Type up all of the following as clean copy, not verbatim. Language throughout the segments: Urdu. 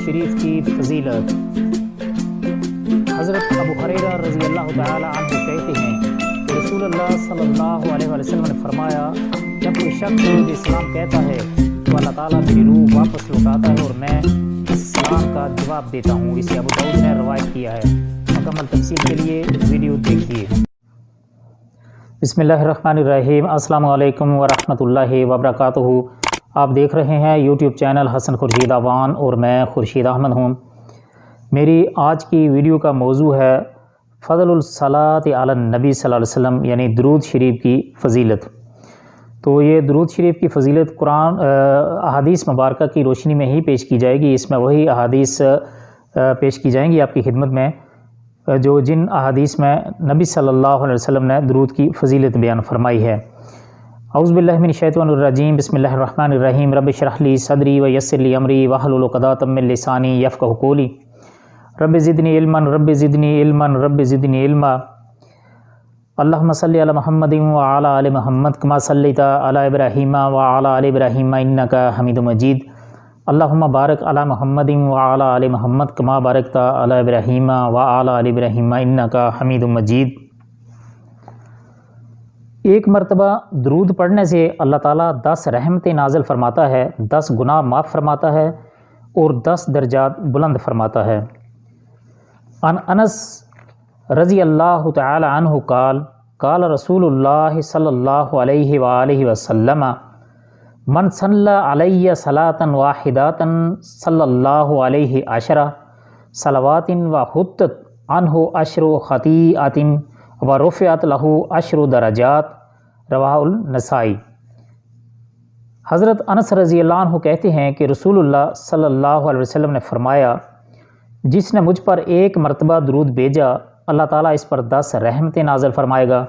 شریف کی فضیلت۔ حضرت ابو ہریرہ رضی اللہ تعالی عنہ کہتے ہیں کہ رسول اللہ صلی اللہ علیہ وسلم نے فرمایا، جب کوئی شخص مجھے اسلام کہتا ہے تو اللہ تعالیٰ میری روح واپس لوٹاتا ہے اور میں اسلام کا جواب دیتا ہوں۔ اسے ابو داؤد نے روایت کیا ہے۔ مکمل تفصیل کے لیے ویڈیو دیکھیے۔ بسم اللہ الرحمن الرحیم۔ السلام علیکم ورحمۃ اللہ وبرکاتہ۔ آپ دیکھ رہے ہیں یوٹیوب چینل حسن خورشید اوان اور میں خورشید احمد ہوں۔ میری آج کی ویڈیو کا موضوع ہے فضل الصلاۃ علی النبی صلی اللہ علیہ وسلم، یعنی درود شریف کی فضیلت۔ تو یہ درود شریف کی فضیلت قرآن احادیث مبارکہ کی روشنی میں ہی پیش کی جائے گی۔ اس میں وہی احادیث پیش کی جائیں گی آپ کی خدمت میں جن احادیث میں نبی صلی اللہ علیہ وسلم نے درود کی فضیلت بیان فرمائی ہے۔ اعوذ باللہ من الشیطان الرجیم، بسم اللہ الرحمن الرحیم۔ رب اشرح لی صدری ویسر لی امری واحلل عقدۃ من لسانی یفقہوا قولی۔ رب زدنی علما رب زدنی علما رب زدنی علما۔ اللہم صلی علی محمد وعلی آل محمد کما صلیت علی ابراہیم وعلی آل ابراہیم انک حمید مجید۔ اللہم بارک علی محمد وعلی آل محمد کما بارکت علی ابراہیم وعلی آل ابراہیم انک حمید مجید۔ ایک مرتبہ درود پڑھنے سے اللہ تعالیٰ 10 رحمتیں نازل فرماتا ہے، 10 گناہ معاف فرماتا ہے اور 10 درجات بلند فرماتا ہے۔ عن انس رضی اللہ تعالی عنہ قال قال رسول اللہ صلی اللہ علیہ وآلہ وسلم من صلی علی صلاۃ واحدۃ صلی اللہ علیہ 10 صلوات وحطت عنہ 10 خطیئات ورفعت لہ 10 درجات، رواہ النسائی۔ حضرت انس رضی اللہ عنہ کہتے ہیں کہ رسول اللہ صلی اللہ علیہ وسلم نے فرمایا، جس نے مجھ پر ایک مرتبہ درود بھیجا اللہ تعالیٰ اس پر 10 رحمتیں نازل فرمائے گا،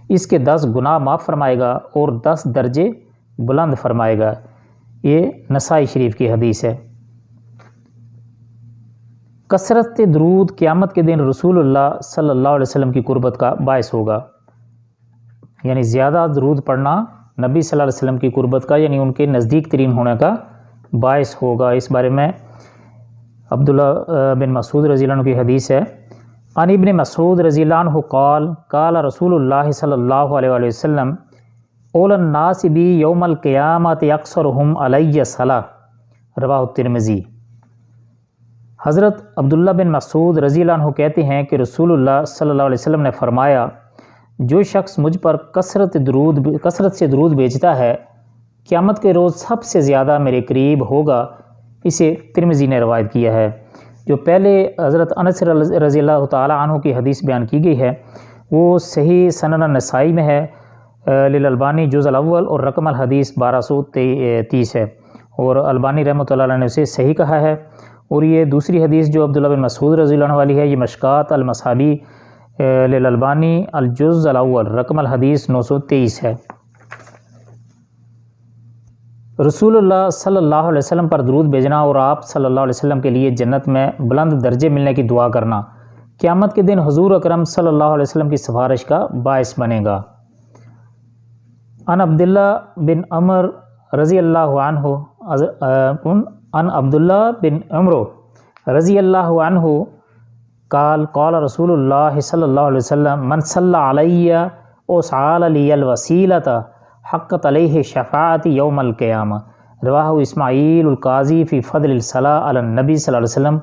اس کے 10 گناہ معاف فرمائے گا اور 10 درجے بلند فرمائے گا۔ یہ نسائی شریف کی حدیث ہے۔ کثرت درود قیامت کے دن رسول اللہ صلی اللہ علیہ وسلم کی قربت کا باعث ہوگا، یعنی زیادہ درود پڑھنا نبی صلی اللہ علیہ وسلم کی قربت کا، یعنی ان کے نزدیک ترین ہونے کا باعث ہوگا۔ اس بارے میں عبداللہ بن مسعود رضی اللہ عنہ کی حدیث ہے۔ عن ابن مسعود رضی اللہ عنہ قال قال رسول اللہ صلی اللہ علیہ وآلہ وسلم اول الناس بی یوم القیامت اکثرہم علی صلاۃ، رواہ الترمذی۔ حضرت عبداللہ بن مسعود رضی اللہ عنہ کہتے ہیں کہ رسول اللہ صلی اللہ علیہ وسلم نے فرمایا، جو شخص مجھ پر کثرت سے درود بھیجتا ہے قیامت کے روز سب سے زیادہ میرے قریب ہوگا۔ اسے ترمذی نے روایت کیا ہے۔ جو پہلے حضرت انس رضی اللہ تعالی عنہ کی حدیث بیان کی گئی ہے وہ صحیح سنن نسائی میں ہے، للالبانی جز الاول اور رقم الحدیث 1230 ہے، اور البانی رحمۃ اللہ علیہ نے اسے صحیح کہا ہے۔ اور یہ دوسری حدیث جو عبداللہ بن مسعود رضی اللہ عنہ والی ہے، یہ مشکات المصابی للالبانی الجز الاول رقم الحدیث 923 ہے۔ رسول اللہ صلی اللہ علیہ وسلم پر درود بھیجنا اور آپ صلی اللہ علیہ وسلم کے لیے جنت میں بلند درجے ملنے کی دعا کرنا قیامت کے دن حضور اکرم صلی اللہ علیہ وسلم کی سفارش کا باعث بنے گا۔ عن عبداللہ بن عمر رضی اللہ عنہ عن عبداللہ بن عمر رضی اللہ عنہ قال قال رسول اللہ صلی اللہ علیہ وسلم من صلی علی او سعال لی الوسیلۃ حقت علیہ شفاعت یوم القیامہ، رواہ اسماعیل القاضی فی فضل الصلاۃ علی النبی صلی اللہ علیہ وسلم،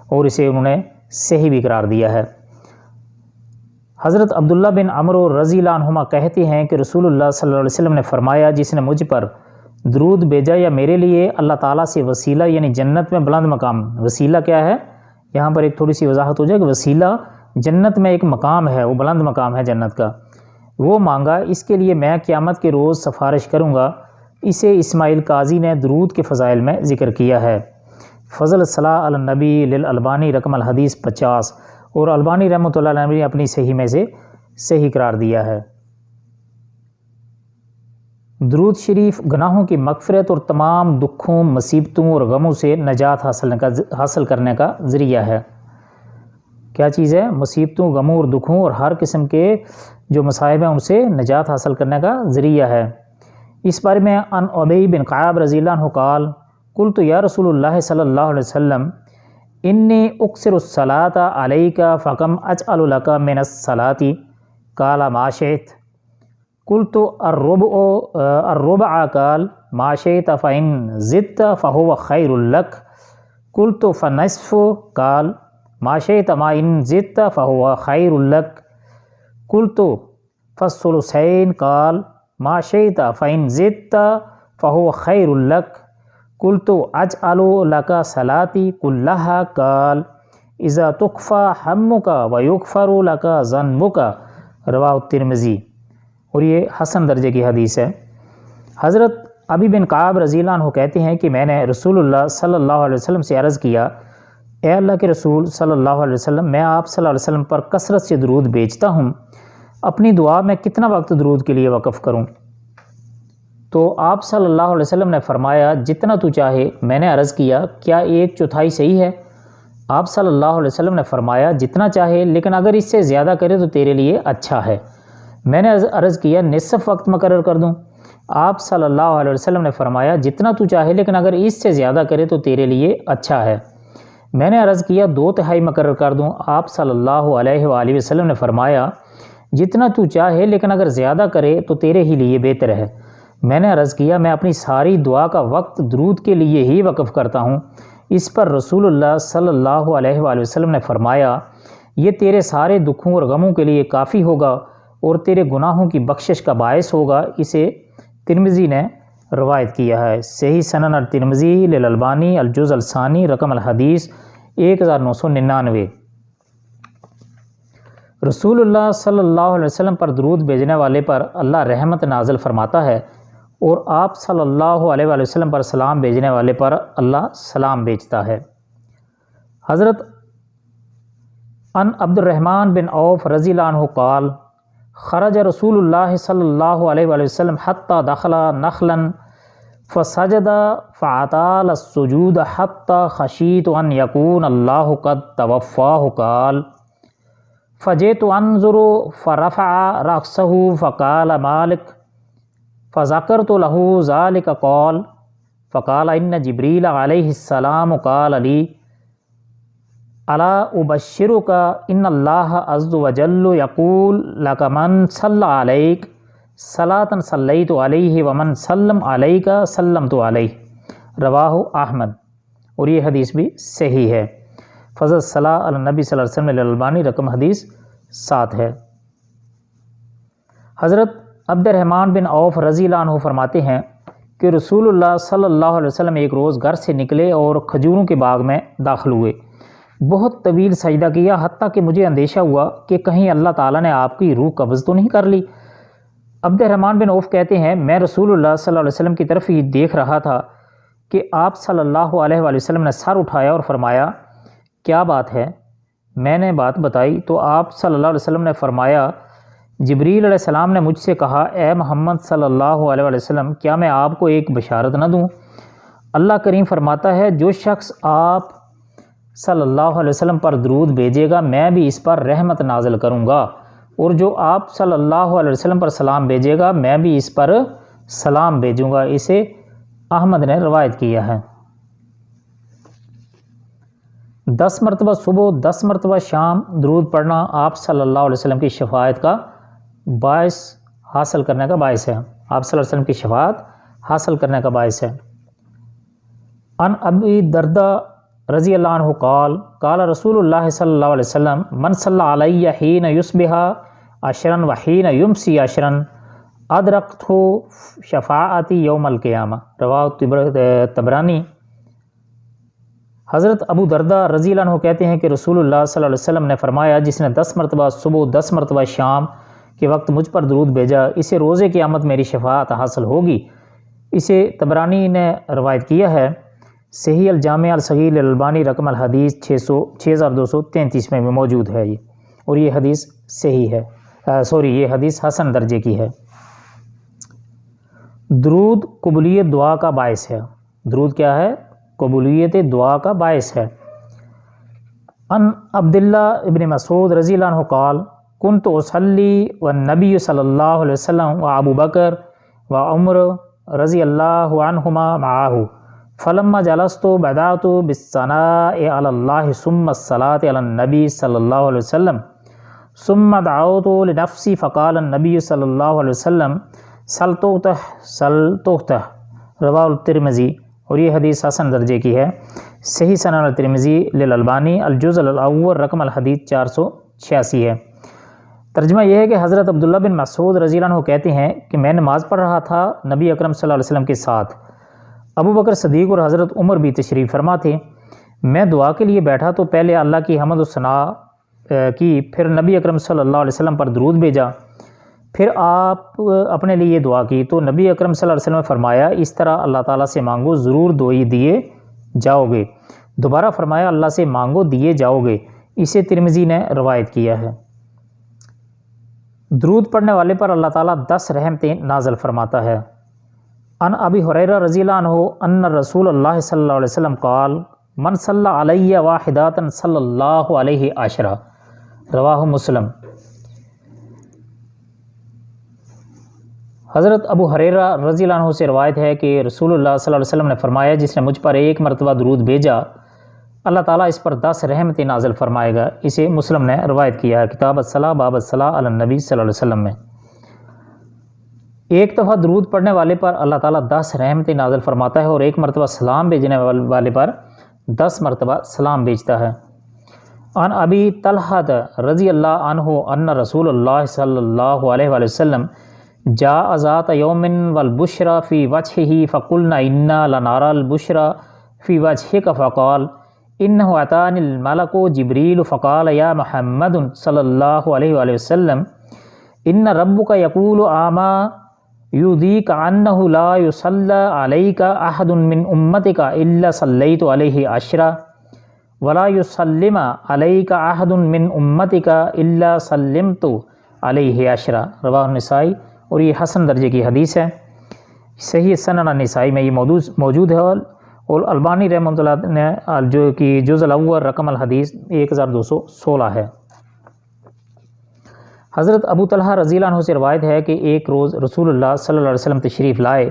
اور اسے انہوں نے صحیح بھی قرار دیا ہے۔ حضرت عبداللہ بن عمرو رضی اللہ عنہما کہتے ہیں کہ رسول اللہ صلی اللہ علیہ وسلم نے فرمایا، جس نے مجھ پر درود بھیجا یا میرے لیے اللہ تعالیٰ سے وسیلہ، یعنی جنت میں بلند مقام۔ وسیلہ کیا ہے؟ یہاں پر ایک تھوڑی سی وضاحت ہو جائے کہ وسیلہ جنت میں ایک مقام ہے، وہ بلند مقام ہے جنت کا، وہ مانگا، اس کے لیے میں قیامت کے روز سفارش کروں گا۔ اسے اسماعیل قاضی نے درود کے فضائل میں ذکر کیا ہے۔ فضل الصلاۃ علی النبی للالبانی رقم الحدیث 50، اور البانی رحمۃ اللہ علیہ نے اپنی صحیح میں سے صحیح قرار دیا ہے۔ درود شریف گناہوں کی مغفرت اور تمام دکھوں، مصیبتوں اور غموں سے نجات حاصل کرنے کا ذریعہ ہے۔ کیا چیز ہے؟ مصیبتوں، غموں اور دکھوں اور ہر قسم کے جو مصائب ہیں ان سے نجات حاصل کرنے کا ذریعہ ہے۔ اس بارے میں عن ابی بن کعب رضی اللہ عنہ قال قلت یا رسول اللہ صلی اللہ علیہ وسلم انی اکثر الصلاۃ علیک فکم اجعل لک من الصلاۃ قال ما شئت قلت الربع قال ما شئت فإن زدت فهو خیر لک قلت فنصف قال ما شئت ما ان زدت فهو خیر لک قلت فالثلثین قال ما شئت فإن زدت فهو خیر لک قلت اجعل لک صلاتی کلہا قال اذا تکفی ہمک ویغفر لک ذنبک رواہ الترمذی۔ اور یہ حسن درجے کی حدیث ہے۔ حضرت ابی بن کعب رضی اللہ عنہ کہتے ہیں کہ میں نے رسول اللہ صلی اللہ علیہ وسلم سے عرض کیا، اے اللہ کے رسول صلی اللہ علیہ وسلم، میں آپ صلی اللہ علیہ وسلم پر کثرت سے درود بھیجتا ہوں، اپنی دعا میں کتنا وقت درود کے لیے وقف کروں؟ تو آپ صلی اللہ علیہ وسلم نے فرمایا جتنا تو چاہے۔ میں نے عرض کیا کیا 1/4 صحیح ہے؟ آپ صلی اللہ علیہ وسلم نے فرمایا جتنا چاہے، لیکن اگر اس سے زیادہ کرے تو تیرے لیے اچھا ہے۔ میں نے عرض کیا نصف وقت مقرر کر دوں؟ آپ صلی اللہ علیہ وسلم نے فرمایا جتنا تو چاہے، لیکن اگر اس سے زیادہ کرے تو تیرے لیے اچھا ہے۔ میں نے عرض کیا 2/3 مقرر کر دوں؟ آپ صلی اللہ علیہ وآلہ وسلم نے فرمایا جتنا تو چاہے، لیکن اگر زیادہ کرے تو تیرے ہی لیے بہتر ہے۔ میں نے عرض کیا میں اپنی ساری دعا کا وقت درود کے لیے ہی وقف کرتا ہوں۔ اس پر رسول اللہ صلی اللہ علیہ وآلہ وسلم نے فرمایا یہ تیرے سارے دکھوں اور غموں کے لیے کافی ہوگا اور تیرے گناہوں کی بخشش کا باعث ہوگا۔ اسے ترمذی نے روایت کیا ہے۔ صحیح سنن الترمذی للالبانی الجزء الثانی رقم الحدیث 1999۔ رسول اللہ صلی اللہ علیہ وسلم پر درود بھیجنے والے پر اللہ رحمت نازل فرماتا ہے، اور آپ صلی اللہ علیہ وآلہ وسلم پر سلام بھیجنے والے پر اللہ سلام بھیجتا ہے۔ حضرت ان عبد الرحمن بن عوف رضی اللہ عنہ قال خرج رسول اللہ صلی اللہ علیہ وآلہ وسلم حتی دخل نخلا فسجد فاطال السجود حتی خشیت ان یکون اللہ قد توفاہ قال فجئت انظر فرفع رأسہ فقال مالک فذکرت له ذلك قال فقال ان جبریل علیہ السلام قال لی الا ابشرک ان اللہ عز وجل یقول لک من صلی علیک صلاۃ صلیت علیہ ومن سلم علیک سلمت علیہ رواہ احمد۔ اور یہ حدیث بھی صحیح ہے۔ فضل صلاح علی نبی صلی اللہ علیہ وسلم الالبانی رقم حدیث 7 ہے۔ حضرت عبد الرحمن بن عوف رضی اللہ عنہ فرماتے ہیں کہ رسول اللہ صلی اللہ علیہ وسلم ایک روز گھر سے نکلے اور کھجوروں کے باغ میں داخل ہوئے۔ بہت طویل سجدہ کیا، حتیٰ کہ مجھے اندیشہ ہوا کہ کہیں اللہ تعالیٰ نے آپ کی روح قبض تو نہیں کر لی۔ عبد الرحمن بن عوف کہتے ہیں میں رسول اللہ صلی اللہ علیہ وسلم کی طرف ہی دیکھ رہا تھا کہ آپ صلی اللہ علیہ وآلہ وسلم نے سر اٹھایا اور فرمایا کیا بات ہے؟ میں نے بات بتائی تو آپ صلی اللہ علیہ وسلم نے فرمایا جبریل علیہ السلام نے مجھ سے کہا اے محمد صلی اللہ علیہ وآلہ وسلم کیا میں آپ کو ایک بشارت نہ دوں؟ اللہ کریم فرماتا ہے جو شخص آپ صلی اللہ علیہ وسلم پر درود بھیجے گا میں بھی اس پر رحمت نازل کروں گا، اور جو آپ صلی اللہ علیہ وسلم پر سلام بھیجے گا میں بھی اس پر سلام بھیجوں گا۔ اسے احمد نے روایت کیا ہے۔ 10 مرتبہ صبح 10 مرتبہ شام درود پڑھنا آپ صلی اللہ علیہ وسلم کی شفاعت کا باعث حاصل کرنے کا باعث ہے۔ آپ صلی اللہ علیہ وسلم کی شفاعت حاصل کرنے کا باعث ہے۔ ان ابی درداء رضی اللہ عنہ قال قال رسول اللہ صلی اللہ علیہ وسلم من صلی علیہ حین یصبح عشرا وحین یمسی عشرا ادرکتہ شفاعتی یوم القیامہ رواہ طبرانی۔ حضرت ابو درداء رضی اللہ عنہ کہتے ہیں کہ رسول اللہ صلی اللہ علیہ وسلم نے فرمایا جس نے 10 مرتبہ صبح 10 مرتبہ شام کے وقت مجھ پر درود بھیجا اسے روز قیامت میری شفاعت حاصل ہوگی۔ اسے طبرانی نے روایت کیا ہے۔ صحیح الجامع الصغیر للالبانی رقم الحدیث 6233 میں بھی موجود ہے یہ، اور یہ حدیث صحیح ہے، یہ حدیث حسن درجے کی ہے۔ درود قبولیت دعا کا باعث ہے۔ درود کیا ہے؟ قبولیت دعا کا باعث ہے۔ ان عبداللہ ابن مسعود رضی اللہ عنہ قال کنت اصلی والنبی صلی اللہ علیہ وسلم و ابو بکر و عمر رضی اللہ عنہما معاہ فلما جلست بدأت بالثناء على الله ثم الصلاة على النبي صلی اللہ علیہ وسلم ثم دعوت لنفسی فقال النبی صلی اللہ علیہ وسلم سل تؤتہ رواہ الترمذی، اور یہ حدیث حسن درجے کی ہے۔ صحیح سنن الترمذی للالبانی الجزء الاول رقم الحدیث 486 ہے۔ ترجمہ یہ ہے کہ حضرت عبداللہ بن مسعود رضی اللہ عنہ کہتے ہیں کہ میں نماز پڑھ رہا تھا نبی اکرم صلی اللہ علیہ وسلم کے ساتھ، ابو بکر صدیق اور حضرت عمر بھی تشریف فرما تھے۔ میں دعا کے لیے بیٹھا تو پہلے اللہ کی حمد و ثنا کی، پھر نبی اکرم صلی اللہ علیہ وسلم پر درود بھیجا، پھر آپ اپنے لیے دعا کی تو نبی اکرم صلی اللہ علیہ وسلم نے فرمایا اس طرح اللہ تعالیٰ سے مانگو ضرور دیے جاؤ گے۔ دوبارہ فرمایا اللہ سے مانگو دیے جاؤ گے۔ اسے ترمذی نے روایت کیا ہے۔ درود پڑھنے والے پر اللہ تعالیٰ 10 رحمتیں نازل فرماتا ہے۔ ان ابی ہریرہ رضی اللہ عنہ ان رسول اللہ صلی اللہ علیہ وسلم قال من صلی علیہ واحدۃ صلی اللہ علیہ عشرہ، رواہ مسلم۔ حضرت ابو ہریرہ رضی اللہ عنہ سے روایت ہے کہ رسول اللہ صلی اللہ علیہ وسلم نے فرمایا جس نے مجھ پر ایک مرتبہ درود بھیجا اللہ تعالیٰ اس پر 10 رحمتیں نازل فرمائے گا۔ اسے مسلم نے روایت کیا ہے کتاب الصلاۃ باب الصلاۃ علی النبی صلی اللہ علیہ وسلم میں۔ ایک دفعہ درود پڑھنے والے پر اللہ تعالیٰ 10 رحمتیں نازل فرماتا ہے اور ایک مرتبہ سلام بھیجنے والے پر 10 مرتبہ سلام بھیجتا ہے۔ عن ابی طلحہ رضی اللہ عنہ ان رسول اللہ صلی اللہ علیہ وآلہ وسلم جاء ذات یوم والبشرى فی وجہہ فقلنا انا لنرى البشرى فی وجہک فقال انہ اتانی الملک جبریل فقال یا محمد صلی اللہ علیہ وآلہ وسلم ان ربک یقول آما یودیک عنہ لا یصلی علیک احد من امتک الا صلیت علیہ عشرہ ولا یسلم علیک احد من امتک الا سلمت علیہ عشرہ، رواہ النسائی، اور یہ حسن درجے کی حدیث ہے۔ صحیح سنن النسائی میں یہ موجود ہے، اور البانی رحمۃ اللہ نے جو کہ جزء الاول رقم الحدیث 1216 ہے۔ حضرت ابو طلحہ رضی اللہ عنہ سے روایت ہے کہ ایک روز رسول اللہ صلی اللہ علیہ وسلم تشریف لائے،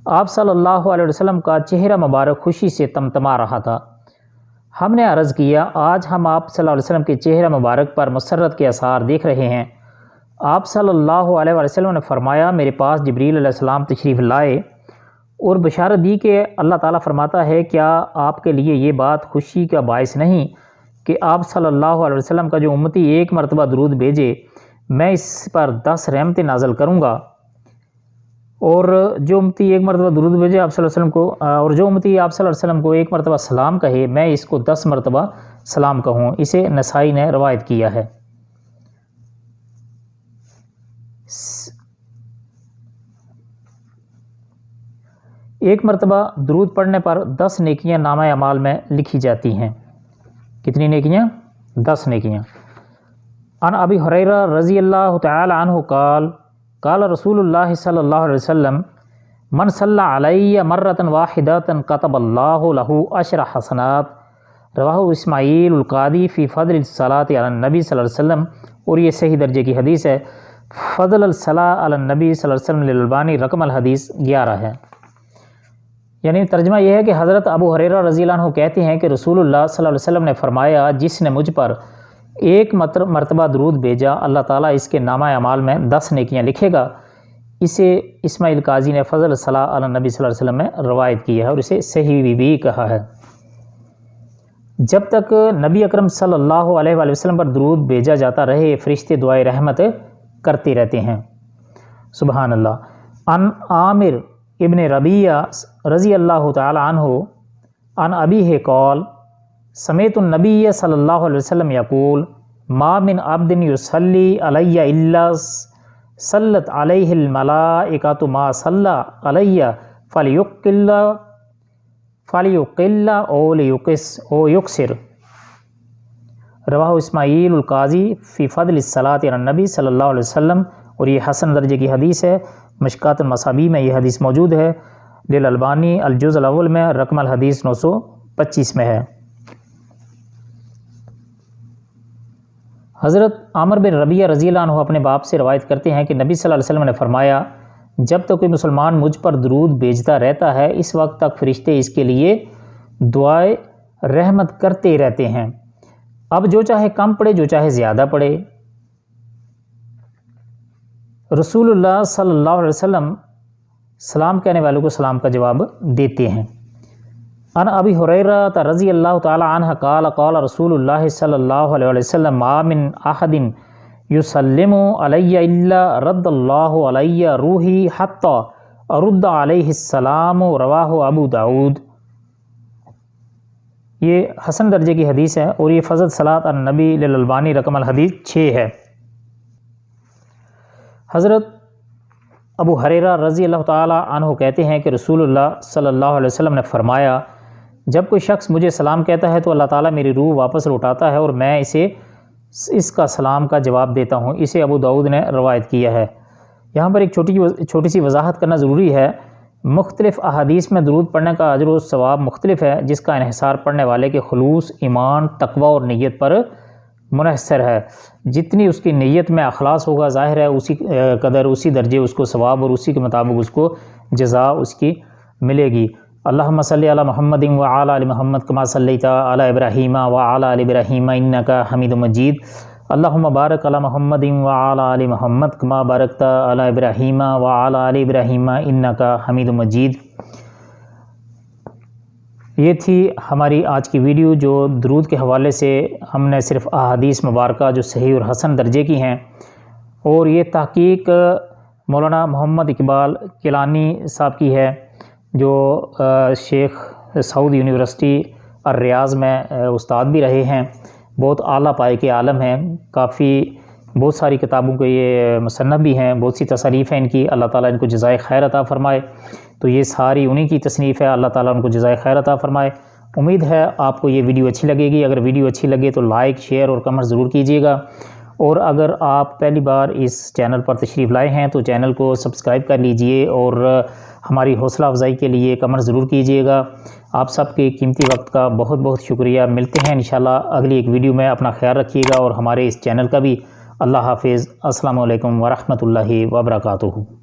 آپ صلی اللہ علیہ وسلم کا چہرہ مبارک خوشی سے تمتما رہا تھا۔ ہم نے عرض کیا آج ہم آپ صلی اللہ علیہ وسلم کے چہرہ مبارک پر مسرت کے آثار دیکھ رہے ہیں۔ آپ صلی اللہ علیہ وسلم نے فرمایا میرے پاس جبریل علیہ السلام تشریف لائے اور بشارت دی کہ اللہ تعالیٰ فرماتا ہے کیا آپ کے لیے یہ بات خوشی کا باعث نہیں کہ آپ صلی اللہ علیہ وسلم کا جو امتی ایک مرتبہ درود بھیجے میں اس پر 10 رحمتیں نازل کروں گا، اور جو امتی ایک مرتبہ درود بھیجے آپ صلی اللہ علیہ وسلم کو، اور جو امتی آپ صلی اللہ علیہ وسلم کو ایک مرتبہ سلام کہے میں اس کو 10 مرتبہ سلام کہوں۔ اسے نسائی نے روایت کیا ہے۔ ایک مرتبہ درود پڑھنے پر 10 نیکیاں نامہ اعمال میں لکھی جاتی ہیں۔ کتنی نیکیاں؟ 10 نیکیاں۔ عن ابی ہریرہ رضی اللہ تعالی عنہ قال قال رسول اللہ صلی اللہ علیہ وسلم من صلی علیہ مرۃ واحدۃ کتب اللہ لہ 10 حسنات، رواہ اسماعیل القادی فی فضل الصلاۃ علی النبی صلی اللہ علیہ وسلم، اور یہ صحیح درجے کی حدیث ہے۔ فضل الصلاۃ علی النبی صلی اللہ علیہ وسلم للالبانی رقم الحدیث 11 ہے۔ یعنی ترجمہ یہ ہے کہ حضرت ابو ہریرہ رضی اللہ عنہ کہتے ہیں کہ رسول اللہ صلی اللہ علیہ وسلم نے فرمایا جس نے مجھ پر ایک مرتبہ درود بھیجا اللہ تعالیٰ اس کے نامہ اعمال میں 10 نیکیاں لکھے گا۔ اسے اسماعیل قاضی نے فضل الصلاۃ علی النبی صلی اللہ علیہ وسلم میں روایت کی ہے اور اسے صحیح بھی کہا ہے۔ جب تک نبی اکرم صلی اللہ علیہ وآلہ وسلم پر درود بھیجا جاتا رہے فرشتے دعائے رحمت کرتے رہتے ہیں۔ سبحان اللہ۔ عن عامر ابن ربیعہ رضی اللہ تعالی عنہ عن ابیہ قال سمعت النبی صلی اللہ علیہ وسلم یقول ما من عبد یصلی علی الا صلت علیہ الملائکۃ ما صلی علی فلیقل او یکثر، رواہ اسماعیل القاضی فی فضل الصلاۃ علی النبی صلی اللہ علیہ وسلم، اور یہ حسن درجے کی حدیث ہے۔ مشکات المصابیح میں یہ حدیث موجود ہے۔ للالبانی الجزء الاول میں رقم الحدیث 925 میں ہے۔ حضرت عامر بن ربیعہ رضی اللہ عنہ اپنے باپ سے روایت کرتے ہیں کہ نبی صلی اللہ علیہ وسلم نے فرمایا جب تک کوئی مسلمان مجھ پر درود بھیجتا رہتا ہے اس وقت تک فرشتے اس کے لیے دعائے رحمت کرتے رہتے ہیں، اب جو چاہے کم پڑھے جو چاہے زیادہ پڑھے۔ رسول اللہ صلی اللہ علیہ وسلم سلام کہنے والوں کو سلام کا جواب دیتے ہیں۔ عن ابی ہریرہ رضی اللہ تعالی عنہ قال قال رسول اللہ صلی اللہ علیہ وسلم ما من احد یسلم علی الا رد اللہ علی روحی حتی ارد علیہ السلام، رواہ ابو داود۔ یہ حسن درجے کی حدیث ہے اور یہ فضل صلاۃ النبی للالبانی رقم الحدیث 6 ہے۔ حضرت ابو ہریرہ رضی اللہ تعالی عنہ کہتے ہیں کہ رسول اللہ صلی اللہ علیہ وسلم نے فرمایا، جب کوئی شخص مجھے سلام کہتا ہے تو اللہ تعالیٰ میری روح واپس لوٹاتا ہے اور میں اس کا سلام کا جواب دیتا ہوں۔ اسے ابو داؤد نے روایت کیا ہے۔ یہاں پر ایک چھوٹی سی وضاحت کرنا ضروری ہے۔ مختلف احادیث میں درود پڑھنے کا اجر و ثواب مختلف ہے، جس کا انحصار پڑھنے والے کے خلوص، ایمان، تقوی اور نیت پر منحصر ہے۔ جتنی اس کی نیت میں اخلاص ہوگا ظاہر ہے اسی قدر اسی درجے اس کو ثواب اور اسی کے مطابق اس کو جزا اس کی ملے گی۔ اللہم صلی علی محمد وعلی آل محمد کما صلیت علی ابراہیم وعلی آل ابراہیم انک حمید مجید۔ اللہم بارک علی محمد وعلی آل محمد کما بارکت علی ابراہیم وعلی آل ابراہیم انک حمید مجید۔ یہ تھی ہماری آج کی ویڈیو جو درود کے حوالے سے ہم نے صرف احادیث مبارکہ جو صحیح اور حسن درجے کی ہیں، اور یہ تحقیق مولانا محمد اقبال کیلانی صاحب کی ہے جو شیخ سعود یونیورسٹی الریاض میں استاد بھی رہے ہیں، بہت اعلیٰ پائے کے عالم ہیں، بہت ساری کتابوں کے یہ مصنف بھی ہیں، بہت سی تصاریف ہیں ان کی، اللہ تعالیٰ ان کو جزائے خیر عطا فرمائے۔ تو یہ ساری انہی کی تصنیف ہے، اللہ تعالیٰ ان کو جزائے خیر عطا فرمائے۔ امید ہے آپ کو یہ ویڈیو اچھی لگے گی۔ اگر ویڈیو اچھی لگے تو لائک، شیئر اور کمنٹ ضرور کیجیے گا، اور اگر آپ پہلی بار اس چینل پر تشریف لائے ہیں تو چینل کو سبسکرائب کر لیجئے اور ہماری حوصلہ افزائی کے لیے کمنٹ ضرور کیجیے گا۔ آپ سب کے قیمتی وقت کا بہت بہت شکریہ۔ ملتے ہیں انشاءاللہ اگلی ایک ویڈیو میں۔ اپنا خیال رکھیے گا اور ہمارے اس چینل کا بھی۔ اللہ حافظ۔ السلام علیکم ورحمۃ اللہ وبرکاتہ۔